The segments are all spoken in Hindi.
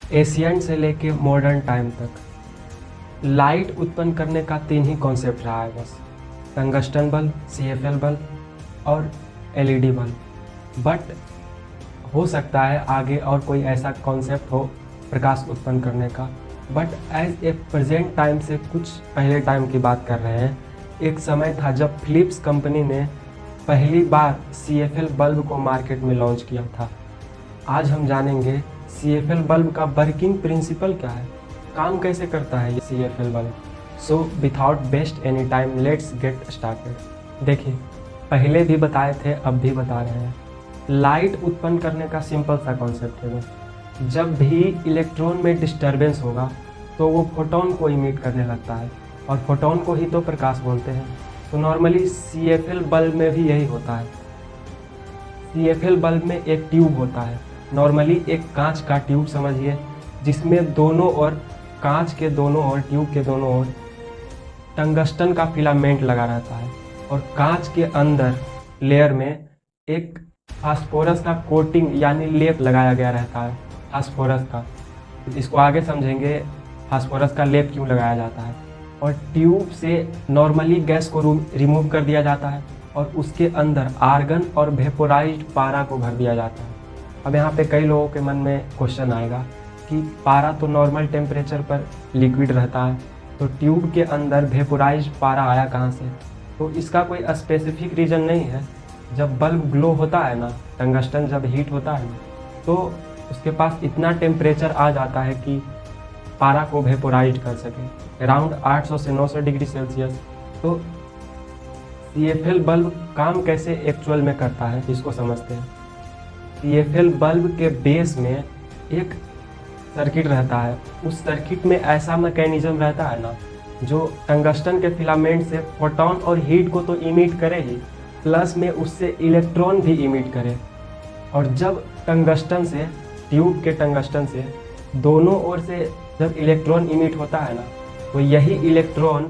एशियंट से लेके मॉडर्न टाइम तक लाइट उत्पन्न करने का 3 ही कॉन्सेप्ट रहा है बस। टंगस्टन बल्ब, CFL बल्ब और LED बल्ब। बट हो सकता है आगे और कोई ऐसा कॉन्सेप्ट हो प्रकाश उत्पन्न करने का। But as a present time से कुछ पहले टाइम की बात कर रहे हैं। एक समय था जब फिलिप्स कंपनी ने पहली बार CFL बल्ब को मार्केट में लॉन्च किया था। आज हम जानेंगे CFL बल्ब का वर्किंग प्रिंसिपल क्या है, काम कैसे करता है ये CFL bulb. So without waste any time let's get started. देखिए, पहले भी बताए थे, अब भी बता रहे हैं। लाइट उत्पन्न करने का सिंपल सा कॉन्सेप्ट है बस। जब भी इलेक्ट्रॉन में डिस्टरबेंस होगा तो वो फोटोन को इमिट करने लगता है, और फोटोन को ही तो प्रकाश बोलते हैं। तो नॉर्मली CFL बल्ब में भी यही होता है। CFL बल्ब में एक ट्यूब होता है, नॉर्मली एक कांच का ट्यूब समझिए, जिसमें दोनों ओर, कांच के दोनों ओर, ट्यूब के दोनों ओर टंगस्टन का फिलामेंट लगा रहता है, और कांच के अंदर लेयर में एक फास्फोरस का कोटिंग यानी लेप लगाया गया रहता है, फास्फोरस का। इसको आगे समझेंगे फास्फोरस का लेप क्यों लगाया जाता है। और ट्यूब से नॉर्मली गैस को रिमूव कर दिया जाता है, और उसके अंदर आर्गन और वेपोराइज्ड पारा को भर दिया जाता है। अब यहाँ पे कई लोगों के मन में क्वेश्चन आएगा कि पारा तो नॉर्मल टेम्परेचर पर लिक्विड रहता है, तो ट्यूब के अंदर वेपोराइज्ड पारा आया कहाँ से। तो इसका कोई स्पेसिफिक रीज़न नहीं है। जब बल्ब ग्लो होता है ना, टंगस्टन जब हीट होता है ना, तो उसके पास इतना टेम्परेचर आ जाता है कि पारा को वेपोराइज कर सके, अराउंड 800 से 900 डिग्री सेल्सियस। तो CFL बल्ब काम कैसे एक्चुअल में करता है इसको समझते हैं। CFL बल्ब के बेस में एक सर्किट रहता है। उस सर्किट में ऐसा मैकेनिज्म रहता है ना, जो टंगस्टन के फिलामेंट से फोटोन और हीट को तो इमिट करे ही, प्लस में उससे इलेक्ट्रॉन भी इमिट करे। और जब टंगस्टन से, ट्यूब के टंगस्टन से दोनों ओर से जब इलेक्ट्रॉन इमिट होता है ना, तो यही इलेक्ट्रॉन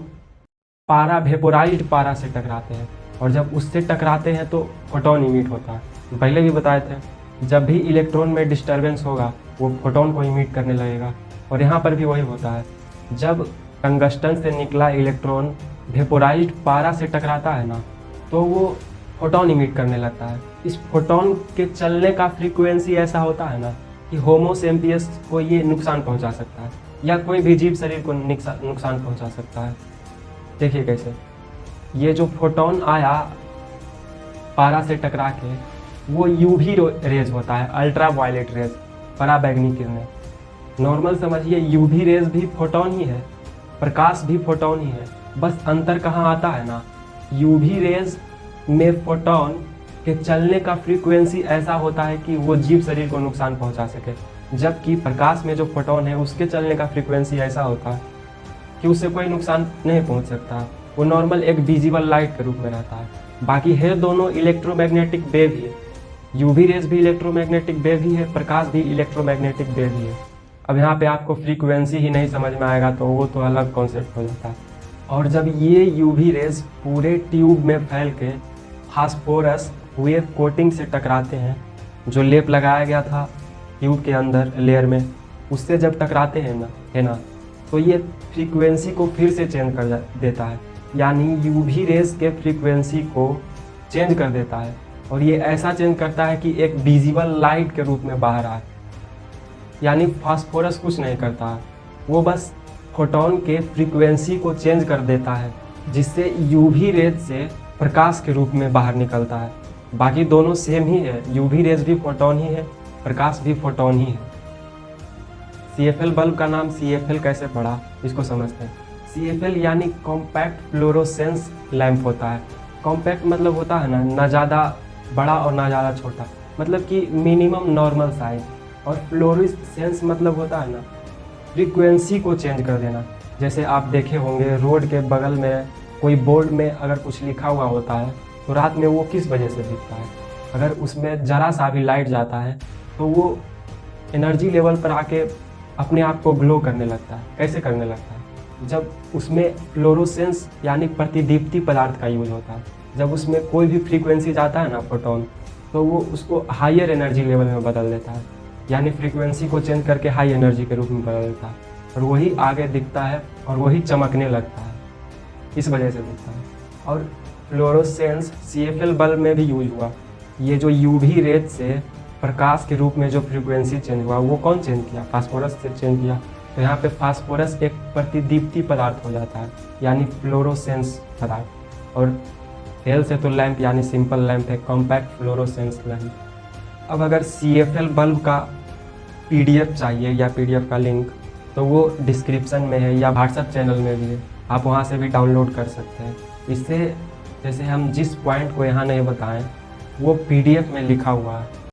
पारा, वेपोराइज्ड पारा से टकराते हैं, और जब उससे टकराते हैं तो फोटोन इमिट होता है। पहले भी बताए थे, जब भी इलेक्ट्रॉन में डिस्टरबेंस होगा वो फोटोन को इमिट करने लगेगा। और यहाँ पर भी वही होता है, जब टंगस्टन से निकला इलेक्ट्रॉन वेपोराइज्ड पारा से टकराता है ना, तो वो फोटोन इमिट करने लगता है। इस फोटोन के चलने का फ्रीक्वेंसी ऐसा होता है ना कि होमो सेपियंस को ये नुकसान पहुंचा सकता है, या कोई भी जीव शरीर को नुकसान पहुंचा सकता है। देखिए कैसे, ये जो फोटोन आया पारा से टकरा के, वो UV रेज होता है, अल्ट्रा वायलेट रेज, पराबैंगनी किरणें। नॉर्मल समझिए UV रेज भी फोटोन ही है, प्रकाश भी फोटोन ही है। बस अंतर कहाँ आता है ना, UV रेज में फोटोन के चलने का फ्रीक्वेंसी ऐसा होता है कि वो जीव शरीर को नुकसान पहुंचा सके, जबकि प्रकाश में जो फोटोन है उसके चलने का फ्रीक्वेंसी ऐसा होता है कि उससे कोई नुकसान नहीं पहुंच सकता। वो नॉर्मल एक विजिबल लाइट के रूप में रहता है। बाकी है दोनों इलेक्ट्रोमैग्नेटिक वेव ही है, UV रेज भी इलेक्ट्रोमैग्नेटिक वेव ही है, प्रकाश भी इलेक्ट्रोमैग्नेटिक वेव ही है। अब यहाँ पे आपको फ्रीक्वेंसी ही नहीं समझ में आएगा तो वो तो अलग कॉन्सेप्ट हो जाता है। और जब ये UV रेज पूरे ट्यूब में फैल के फास्फोरस हुए कोटिंग से टकराते हैं, जो लेप लगाया गया था ट्यूब के अंदर लेयर में, उससे जब टकराते हैं ना, है ना, तो ये फ्रीक्वेंसी को फिर से चेंज कर देता है, यानी UV रेज के फ्रीक्वेंसी को चेंज कर देता है। और ये ऐसा चेंज करता है कि एक विजिबल लाइट के रूप में बाहर आए। यानी फास्फोरस कुछ नहीं करता है, वो बस फोटोन के फ्रीक्वेंसी को चेंज कर देता है, जिससे UV रेज से प्रकाश के रूप में बाहर निकलता है। बाकी दोनों सेम ही है, UV रेज भी फोटोन ही है, प्रकाश भी फोटोन ही है। CFL बल्ब का नाम CFL कैसे पड़ा इसको समझते हैं। CFL यानी कॉम्पैक्ट फ्लोरोसेंस लैंप होता है। कॉम्पैक्ट मतलब होता है ना ज़्यादा बड़ा और ना ज़्यादा छोटा, मतलब कि मिनिमम नॉर्मल साइज। और फ्लोरोसेंस मतलब होता है ना फ्रीक्वेंसी को चेंज कर देना। जैसे आप देखे होंगे रोड के बगल में कोई बोर्ड में अगर कुछ लिखा हुआ होता है तो रात में वो किस वजह से दिखता है, अगर उसमें ज़रा सा भी लाइट जाता है तो वो एनर्जी लेवल पर आके अपने आप को ग्लो करने लगता है। कैसे करने लगता है, जब उसमें फ्लोरोसेंस यानी प्रतिदीप्ति पदार्थ का यूज होता है। जब उसमें कोई भी फ्रीक्वेंसी जाता है ना फोटोन, तो वो उसको हायर एनर्जी लेवल में बदल देता है। यानी फ्रीक्वेंसी को चेंज करके हाई एनर्जी के रूप में बदलता है और वही आगे दिखता है और वही चमकने लगता है, इस वजह से दिखता है। और फ्लोरोसेंस CFL बल्ब में भी यूज हुआ। ये जो UV रेज से प्रकाश के रूप में जो फ्रीक्वेंसी चेंज हुआ वो कौन चेंज किया? फास्फोरस से चेंज किया। तो यहाँ पे फास्फोरस एक प्रतिदीप्ति पदार्थ हो जाता है, यानी फ्लोरोसेंस पदार्थ। और एल से तो लैंप यानी सिंपल लैंप है, कॉम्पैक्ट फ्लोरोसेंस लैंप। अब अगर CFL बल्ब का PDF चाहिए या PDF का लिंक, तो वो डिस्क्रिप्शन में है या व्हाट्सएप चैनल में भी है, आप वहाँ से भी डाउनलोड कर सकते हैं। इससे जैसे हम जिस पॉइंट को यहाँ नहीं बताएं वो PDF में लिखा हुआ है।